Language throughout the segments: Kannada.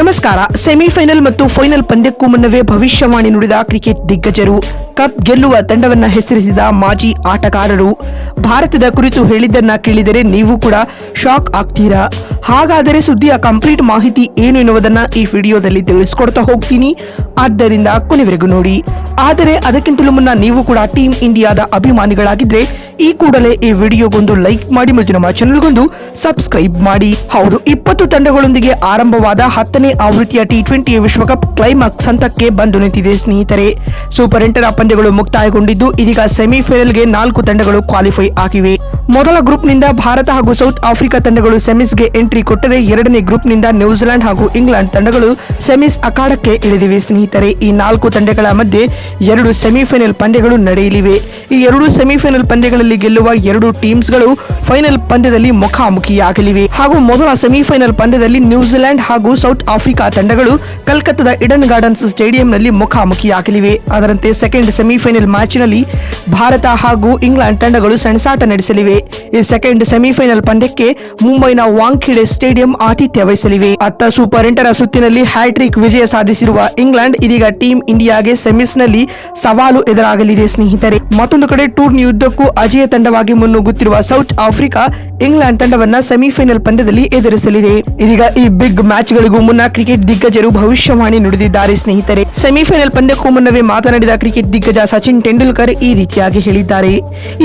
ನಮಸ್ಕಾರ. ಸೆಮಿಫೈನಲ್ ಮತ್ತು ಫೈನಲ್ ಪಂದ್ಯಕ್ಕೂ ಮುನ್ನವೇ ಭವಿಷ್ಯವಾಣಿ ನುಡಿದ ಕ್ರಿಕೆಟ್ ದಿಗ್ಗಜರು, ಕಪ್ ಗೆಲ್ಲುವ ತಂಡವನ್ನ ಹೆಸರಿಸಿದ ಮಾಜಿ ಆಟಗಾರರು. ಭಾರತದ ಕುರಿತು ಹೇಳಿದ್ದನ್ನ ಕೇಳಿದರೆ ನೀವು ಕೂಡ ಶಾಕ್ ಆಗ್ತೀರಾ. ಹಾಗಾದರೆ ಸುದ್ದಿಯ ಕಂಪ್ಲೀಟ್ ಮಾಹಿತಿ ಏನು ಎನ್ನುವುದನ್ನ ಈ ವಿಡಿಯೋದಲ್ಲಿ ತಿಳಿಸ್ಕೊಡ್ತಾ ಹೋಗ್ತೀನಿ, ಆದ್ದರಿಂದ ಕೊನೆವರೆಗೂ ನೋಡಿ. ಆದರೆ ಅದಕ್ಕಿಂತಲೂ ಮುನ್ನ ನೀವು ಕೂಡ ಟೀಮ್ ಇಂಡಿಯಾದ ಅಭಿಮಾನಿಗಳಾಗಿದ್ರೆ ಈ ಕೂಡಲೇ ಈ ವಿಡಿಯೋಗೊಂದು ಲೈಕ್ ಮಾಡಿ ಮತ್ತು ನಮ್ಮ ಚಾನೆಲ್ಗೊಂದು ಸಬ್ಸ್ಕ್ರೈಬ್ ಮಾಡಿ. ಹೌದು, 20 ತಂಡಗಳೊಂದಿಗೆ ಆರಂಭವಾದ 10ನೇ ಆವೃತ್ತಿಯ T20 ವಿಶ್ವಕಪ್ ಕ್ಲೈಮ್ಯಾಕ್ಸ್ ಹಂತಕ್ಕೆ ಬಂದು ನಿಂತಿದೆ ಸ್ನೇಹಿತರೆ. ಸೂಪರ್ 8ರ ಪಂದ್ಯಗಳು ಮುಕ್ತಾಯಗೊಂಡಿದ್ದು ಇದೀಗ ಸೆಮಿಫೈನಲ್ಗೆ 4 ತಂಡಗಳು ಕ್ವಾಲಿಫೈ ಆಗಿವೆ. ಮೊದಲ ಗ್ರೂಪ್ನಿಂದ ಭಾರತ ಹಾಗೂ ಸೌತ್ ಆಫ್ರಿಕಾ ತಂಡಗಳು ಸೆಮಿಸ್ಗೆ ಎಂಟ್ರಿ ಕೊಟ್ಟರೆ, ಎರಡನೇ ಗ್ರೂಪ್ನಿಂದ ನ್ಯೂಜಿಲೆಂಡ್ ಹಾಗೂ ಇಂಗ್ಲೆಂಡ್ ತಂಡಗಳು ಸೆಮಿಸ್ ಅಖಾಡಕ್ಕೆ ಇಳಿದಿವೆ ಸ್ನೇಹಿತರೆ. ಈ 4 ತಂಡಗಳ ಮಧ್ಯೆ 2 ಸೆಮಿಫೈನಲ್ ಪಂದ್ಯಗಳು ನಡೆಯಲಿವೆ. ಈ 2 ಸೆಮಿಫೈನಲ್ ಪಂದ್ಯಗಳಲ್ಲಿ ಗೆಲ್ಲುವ 2 ಟೀಮ್ಸ್ಗಳು ಫೈನಲ್ ಪಂದ್ಯದಲ್ಲಿ ಮುಖಾಮುಖಿಯಾಗಲಿವೆ. ಹಾಗೂ ಮೊದಲ ಸೆಮಿಫೈನಲ್ ಪಂದ್ಯದಲ್ಲಿ ನ್ಯೂಜಿಲೆಂಡ್ ಹಾಗೂ ಸೌತ್ ಆಫ್ರಿಕಾ ತಂಡಗಳು ಕಲ್ಕತ್ತಾದ ಈಡನ್ ಗಾರ್ಡನ್ಸ್ ಸ್ಟೇಡಿಯಂನಲ್ಲಿ ಮುಖಾಮುಖಿಯಾಗಲಿವೆ. ಅದರಂತೆ ಸೆಕೆಂಡ್ ಸೆಮಿಫೈನಲ್ ಮ್ಯಾಚ್ನಲ್ಲಿ ಭಾರತ ಹಾಗೂ ಇಂಗ್ಲೆಂಡ್ ತಂಡಗಳು ಸೆಣಸಾಟ ನಡೆಸಲಿವೆ. ಈ ಸೆಕೆಂಡ್ ಸೆಮಿಫೈನಲ್ ಪಂದ್ಯಕ್ಕೆ ಮುಂಬೈನ ವಾಂಖೇಡೆ ಸ್ಟೇಡಿಯಂ ಆತಿಥ್ಯ ವಹಿಸಲಿವೆ. ಅತ್ತ ಸೂಪರ್ 8ರ ಸುತ್ತಿನಲ್ಲಿ ಹ್ಯಾಟ್ರಿಕ್ ವಿಜಯ ಸಾಧಿಸಿರುವ ಇಂಗ್ಲೆಂಡ್ ಇದೀಗ ಟೀಮ್ ಇಂಡಿಯಾಗೆ ಸೆಮಿಸ್ನಲ್ಲಿ ಸವಾಲು ಎದುರಾಗಲಿದೆ ಸ್ನೇಹಿತರೆ. ಮತ್ತೊಂದು ಕಡೆ ಟೂರ್ನಿ ಉದ್ದಕ್ಕೂ ಅಜೇಯ ತಂಡವಾಗಿ ಮುನ್ನುಗ್ಗುತ್ತಿರುವ ಸೌತ್ ಆಫ್ರಿಕಾ ಇಂಗ್ಲೆಂಡ್ ತಂಡವನ್ನ ಸೆಮಿಫೈನಲ್ ಪಂದ್ಯದಲ್ಲಿ ಎದುರಿಸಲಿದೆ. ಇದೀಗ ಈ ಬಿಗ್ ಮ್ಯಾಚ್ ಗಳಿಗೂ ಮುನ್ನ ಕ್ರಿಕೆಟ್ ದಿಗ್ಗಜರು ಭವಿಷ್ಯವಾಣಿ ನುಡಿದಿದ್ದಾರೆ ಸ್ನೇಹಿತರೆ. ಸೆಮಿಫೈನಲ್ ಪಂದ್ಯಕ್ಕೂ ಮುನ್ನವೇ ಮಾತನಾಡಿದ ಕ್ರಿಕೆಟ್ ದಿಗ್ಗಜ ಸಚಿನ್ ತೆಂಡೂಲ್ಕರ್ ಈ ರೀತಿಯಾಗಿ ಹೇಳಿದ್ದಾರೆ.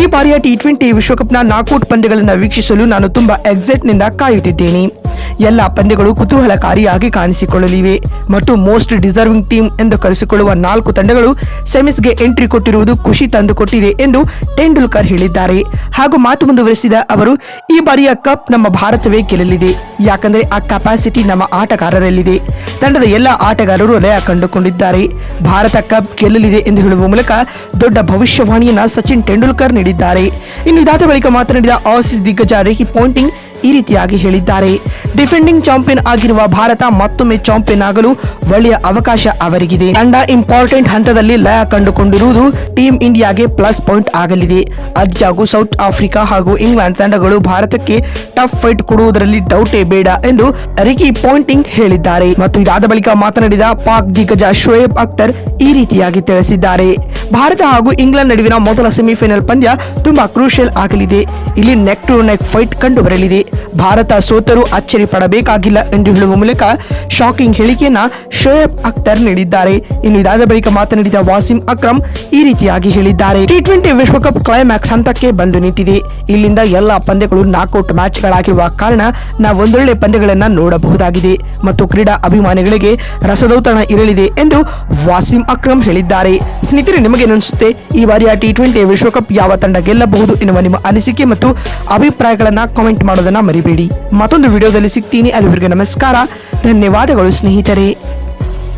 ಈ ಬಾರಿಯ T20 ವಿಶ್ವಕಪ್ನ ನಾಕೌಟ್ ಪಂದ್ಯಗಳನ್ನು ವೀಕ್ಷಿಸಲು ನಾನು ತುಂಬಾ ಎಕ್ಸೈಟ್ ನಿಂದ ಕಾಯುತ್ತಿದ್ದೇನೆ. ಎಲ್ಲ ಪಂದ್ಯಗಳು ಕುತೂಹಲಕಾರಿಯಾಗಿ ಕಾಣಿಸಿಕೊಳ್ಳಲಿವೆ ಮತ್ತು ಮೋಸ್ಟ್ ಡಿಸರ್ವಿಂಗ್ ಟೀಮ್ ಎಂದು ಕರೆಸಿಕೊಳ್ಳುವ 4 ತಂಡಗಳು ಸೆಮಿಸ್ಗೆ ಎಂಟ್ರಿ ಕೊಟ್ಟಿರುವುದು ಖುಷಿ ತಂದುಕೊಟ್ಟಿದೆ ಎಂದು ತೆಂಡೂಲ್ಕರ್ ಹೇಳಿದ್ದಾರೆ. ಹಾಗೂ ಮಾತು ಮುಂದುವರೆಸಿದ ಅವರು, ಈ ಬಾರಿಯ ಕಪ್ ನಮ್ಮ ಭಾರತವೇ ಗೆಲ್ಲಲಿದೆ, ಯಾಕಂದ್ರೆ ಆ ಕೆಪಾಸಿಟಿ ನಮ್ಮ ಆಟಗಾರರಲ್ಲಿದೆ. ತಂಡದ ಎಲ್ಲ ಆಟಗಾರರು ಲಯ ಕಂಡುಕೊಂಡಿದ್ದಾರೆ. ಭಾರತ ಕಪ್ ಗೆಲ್ಲಲಿದೆ ಎಂದು ಹೇಳುವ ಮೂಲಕ ದೊಡ್ಡ ಭವಿಷ್ಯವಾಣಿಯನ್ನ ಸಚಿನ್ ತೆಂಡೂಲ್ಕರ್ ನೀಡಿದ್ದಾರೆ. ಇನ್ನು ಇದಾದ ಬಳಿಕ ಮಾತನಾಡಿದ ಆಸೀಸ್ ದಿಗ್ಗಜ ರಿಕಿ ಪಾಂಟಿಂಗ್ ಈ ರೀತಿಯಾಗಿ ಹೇಳಿದ್ದಾರೆ. ಡಿಫೆಂಡಿಂಗ್ ಚಾಂಪಿಯನ್ ಆಗಿರುವ ಭಾರತ ಮತ್ತೊಮ್ಮೆ ಚಾಂಪಿಯನ್ ಆಗಲು ಒಳ್ಳೆಯ ಅವಕಾಶ ಅವರಿಗಿದೆ. ತಂಡ ಇಂಪಾರ್ಟೆಂಟ್ ಹಂತದಲ್ಲಿ ಲಯ ಕಂಡುಕೊಂಡಿರುವುದು ಟೀಮ್ ಇಂಡಿಯಾಗೆ ಪ್ಲಸ್ ಪಾಯಿಂಟ್ ಆಗಲಿದೆ. ಅದ್ಯಾಗೂ ಸೌತ್ ಆಫ್ರಿಕಾ ಹಾಗೂ ಇಂಗ್ಲೆಂಡ್ ತಂಡಗಳು ಭಾರತಕ್ಕೆ ಟಫ್ ಫೈಟ್ ಕೊಡುವುದರಲ್ಲಿ ಡೌಟೇ ಬೇಡ ಎಂದು ರಿಕಿ ಪಾಂಟಿಂಗ್ ಹೇಳಿದ್ದಾರೆ. ಮತ್ತು ಇದಾದ ಬಳಿಕ ಮಾತನಾಡಿದ ಪಾಕ್ ದಿಗ್ಗಜ ಶೋಯಬ್ ಅಖ್ತರ್ ಈ ರೀತಿಯಾಗಿ ತಿಳಿಸಿದ್ದಾರೆ. ಭಾರತ ಹಾಗೂ ಇಂಗ್ಲೆಂಡ್ ನಡುವಿನ ಮೊದಲ ಸೆಮಿಫೈನಲ್ ಪಂದ್ಯ ತುಂಬಾ ಕ್ರೂಷಿಯಲ್ ಆಗಲಿದೆ. ಇಲ್ಲಿ ನೆಕ್ ಟು ನೆಕ್ ಫೈಟ್ ಕಂಡು ಬರಲಿದೆ. ಭಾರತ ಸೋತರೂ ಅಚ್ಚರಿ ಪಡಬೇಕಾಗಿಲ್ಲ ಎಂದು ಹೇಳುವ ಮೂಲಕ ಶಾಕಿಂಗ್ ಹೇಳಿಕೆಯನ್ನ ಶೋಯಬ್ ಅಖ್ತರ್ ನೀಡಿದ್ದಾರೆ. ಇನ್ನು ಇದಾದ ಬಳಿಕ ಮಾತನಾಡಿದ ವಾಸಿಂ ಅಕ್ರಮ್ ಈ ರೀತಿಯಾಗಿ ಹೇಳಿದ್ದಾರೆ. T20 ವಿಶ್ವಕಪ್ ಕ್ಲೈಮ್ಯಾಕ್ಸ್ ಹಂತಕ್ಕೆ ಬಂದು ನಿಂತಿದೆ. ಇಲ್ಲಿಂದ ಎಲ್ಲಾ ಪಂದ್ಯಗಳು ನಾಕೌಟ್ ಮ್ಯಾಚ್ ಗಳಾಗಿರುವ ಕಾರಣ ನಾವು ಒಂದೊಳ್ಳೆ ಪಂದ್ಯಗಳನ್ನ ನೋಡಬಹುದಾಗಿದೆ ಮತ್ತು ಕ್ರೀಡಾ ಅಭಿಮಾನಿಗಳಿಗೆ ರಸದೌತಣ ಇರಲಿದೆ ಎಂದು ವಾಸಿಂ ಅಕ್ರಮ್ ಹೇಳಿದ್ದಾರೆ. ಸ್ನೇಹಿತರೆ, ನಿಮಗೆ ಅನಿಸುತ್ತೆ ಈ ಬಾರಿಯ T20 ವಿಶ್ವಕಪ್ ಯಾವ ತಂಡ ಗೆಲ್ಲಬಹುದು ಎನ್ನುವ ನಿಮ್ಮ ಅನಿಸಿಕೆ ಮತ್ತು ಅಭಿಪ್ರಾಯಗಳನ್ನ ಕಾಮೆಂಟ್ ಮಾಡೋದನ್ನ ಮರಿಬೇಡಿ. ಮತ್ತೊಂದು ವಿಡಿಯೋದಲ್ಲಿ ಸಿಗ್ತೀನಿ. ಅಲ್ಲಿವರೆಗೆ ನಮಸ್ಕಾರ, ಧನ್ಯವಾದಗಳು ಸ್ನೇಹಿತರೆ.